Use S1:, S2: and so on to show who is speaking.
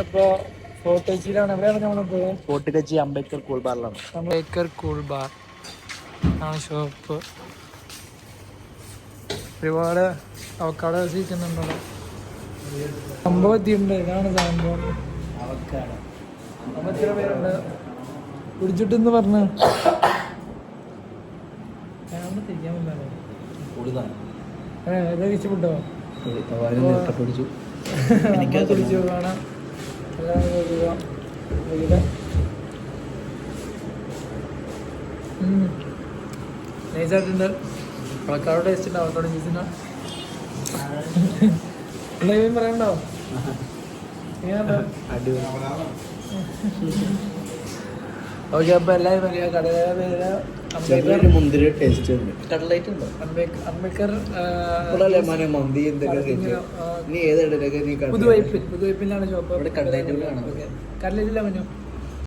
S1: നമ്മളിപ്പോ ഫോർട്ട് കൊച്ചിയിലാണ്. എവിടെയാണ് നമ്മളിപ്പോ? ഫോർട്ട് കൊച്ചി അംബേദ്കർ കൂൾ ബാറിലാണ്. അംബേദ്കർ കൂൾ ബാർ ആണ് ഷോപ്പ്. ഒരുപാട് അവക്കാടോ സീക്കുന്നുണ്ടോ? സംഭവം എത്തിയിട്ടുണ്ട്. ഇതാണ് സംഭവം. അപ്പൊ എത്ര പേരുണ്ട് കുടിച്ചിട്ടെന്ന് പറഞ്ഞ ഇഷ്ടപ്പെട്ടോ? കുടിച്ചു കാണാം. നൈസായിട്ടുണ്ട്. അവക്കാടോ ടേസ്റ്റ് ഉണ്ട്. അവക്കാടോ ജ്യൂസിന് എന്തെങ്കിലും പറയണ്ടോ? ഓക്കെ, അപ്പൊ എല്ലാവരും പറയാ കടയുടെ പേര് മുന്തിരി ടേസ്റ്റ് ഉണ്ട്. കട്ട്ലൈറ്റ് ഉണ്ടോ? അംബേദ്കർ പുതുവൈപ്പിലാണ് ഷോപ്പ്. കട്ട്ലൈറ്റില്ല മഞ്ഞു